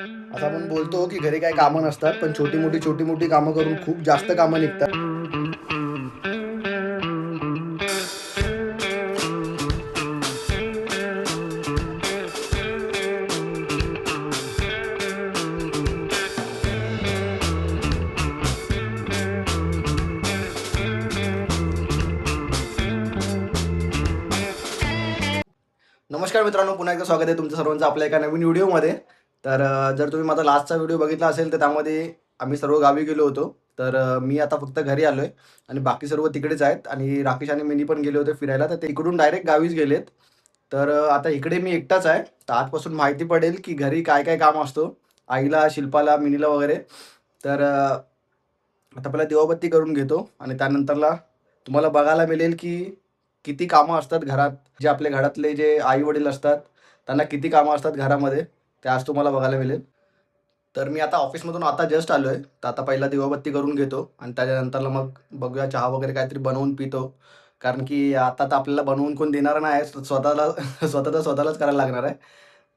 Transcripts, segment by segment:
असं आपण बोलतो की घरी काही कामं नसतात, पण छोटी मोठी कामं करून खूप जास्त कामं निघतात. नमस्कार मित्रांनो, पुन्हा एकदा स्वागत आहे तुमचं सर्वांचं आपल्या एका नवीन व्हिडिओमध्ये. तर जर तुम्ही माझा लास्टचा व्हिडिओ बघितला असेल, तर त्यामध्ये आम्ही सर्व गावी गेलो होतो. तर मी आता फक्त घरी आलोय आणि बाकी सर्व तिकडेच आहेत आणि राकेश आणि मिनी पण गेले होते फिरायला, तर ते इकडून डायरेक्ट गावीच गेलेत. तर आता इकडे मी एकटाच आहे. तर आजपासून माहिती पडेल की घरी काय-काय काम असतो. आईला, शिल्पाला, मिनीला वगैरे. तर आता पहिला दिवाबत्ती करून घेतो आणि त्यानंतरला तुम्हाला बघायला मिळेल की किती कामं असतात घरात. जे आपल्या घरातले जे आई-वडील असतात, त्यांना किती कामं असतात घरामध्ये, ते आज तुम्हाला बघायला मिळेल. तर मी आता ऑफिसमधून आता जस्ट आलोय. तर आता पहिला दिवाबत्ती करून घेतो आणि त्याच्यानंतरला मग बघूया चहा वगैरे काहीतरी बनवून पितो. कारण की आता तर आपल्याला बनवून कोण देणार नाही आहे. स्वतःला स्वतःलाच करायला लागणार आहे.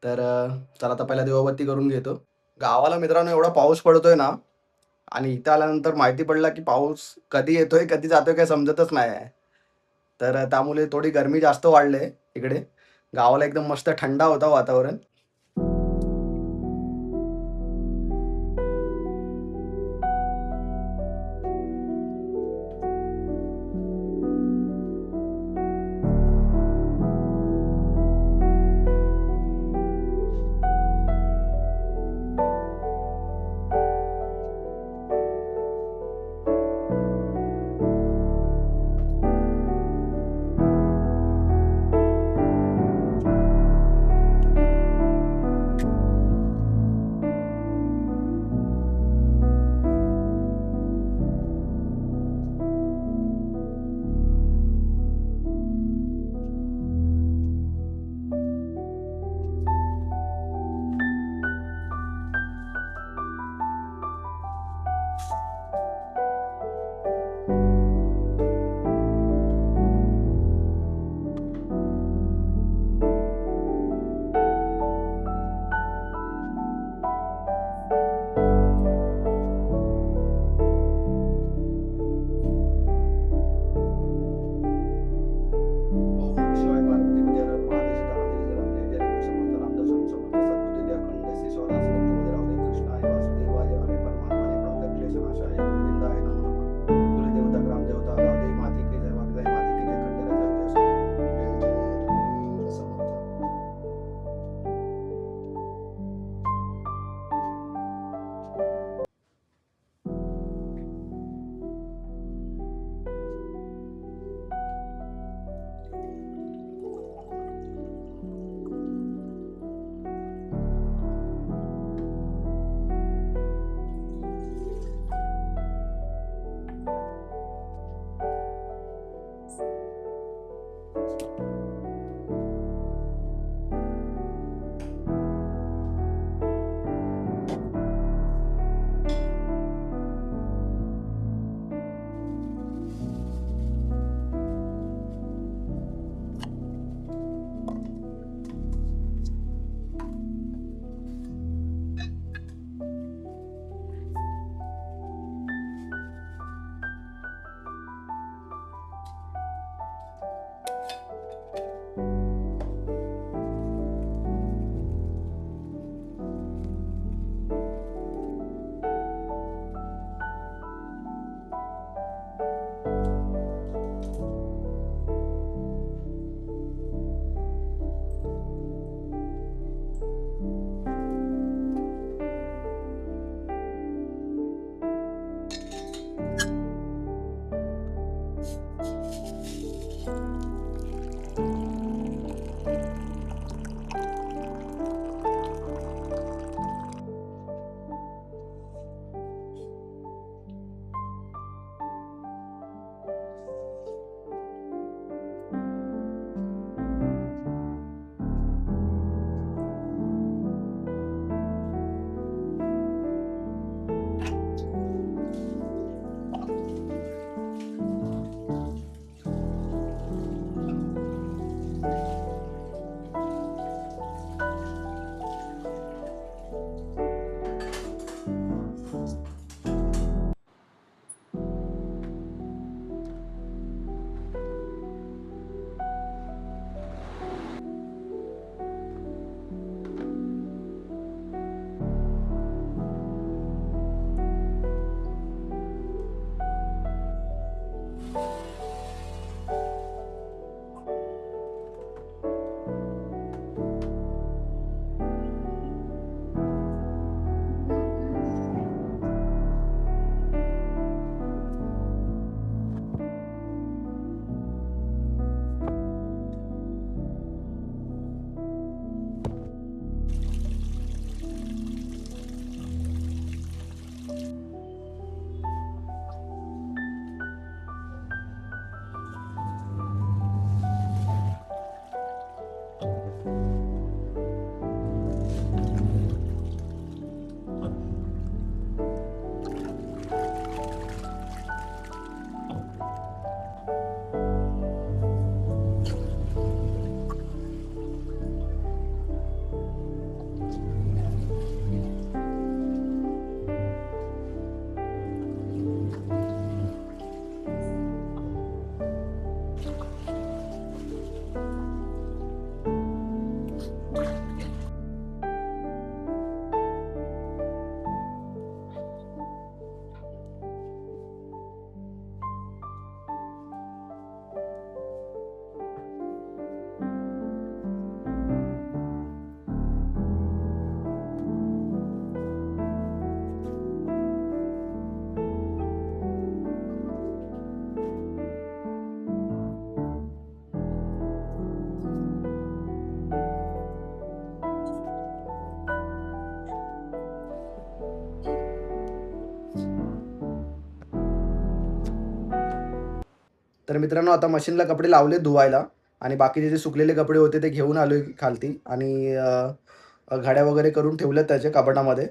तर चला आता पहिला दिवाबत्ती करून घेतो. गावाला मित्रांनो एवढा पाऊस पडतोय ना आणि इथं आल्यानंतर माहिती पडलं की पाऊस कधी येतोय, कधी जातोय काही समजतच नाही आहे. तर त्यामुळे थोडी गरमी जास्त वाढली इकडे. गावाला एकदम मस्त थंडा होता वातावरण. ओम शिवाय पार्वती विद्याधर महादेव सीताराम जय राम जय जय समर्थ रामदास स्वामी समर्थ सद्बुद्धी दे अखंड श्री स्वराज भक्त राहू दे कृष्णाय वासुदेवाय हरे परमात्मने प्रणत क्लेशनाशाय गोविंदाय नमो नमः. कुलदेवता ग्रामदेवता गावदेवी माती की जय वागदाई माती की जय खंडेराचा जय असो. जय जय रघुवीर समर्थ. तर मित्रांनो आता मशीनला कपडे लावले धुवायला आणि बाकीचे जे सुकलेले कपडे होते ते घेऊन आलोय खालती आणि घड्या वगैरे करून ठेवल्यात त्याच्या कपाटामध्ये.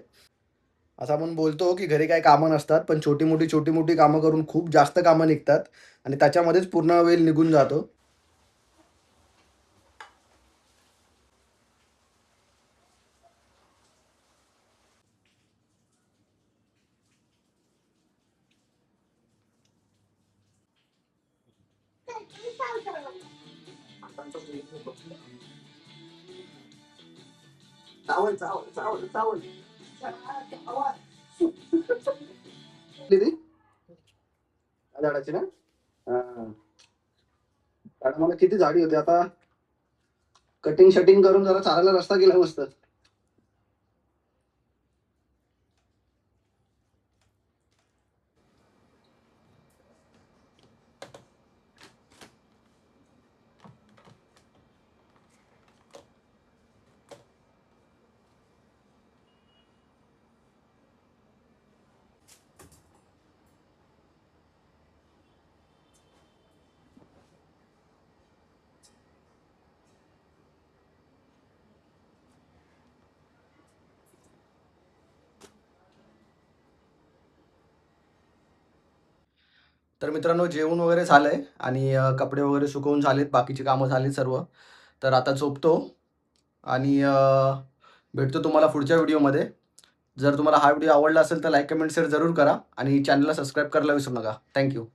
असं आपण बोलतो की घरी काही कामं नसतात, पण छोटी-मोठी कामं करून खूप जास्त कामं निघतात आणि त्याच्यामध्येच पूर्ण वेळ निघून जातो. चावल, चावल, चावल, चावल. किती? त्या झाडाची ना? हां. कारण मला किती झाडी होती. आता कटिंग-शटिंग करून जरा चालायला रस्ता केला मस्त. तर मित्रांनो जेवण वगैरे झालंय आणि कपडे वगैरे सुकवून झालेत, बाकीची कामं झालीत सर्व. तर आता झोपतो आणि भेटतो तुम्हाला पुढच्या व्हिडिओमध्ये. जर तुम्हाला हा व्हिडिओ आवडला असेल तर लाईक, कमेंट, शेअर जरूर करा आणि चॅनलला सबस्क्राईब करायला विसरू नका. Thank you.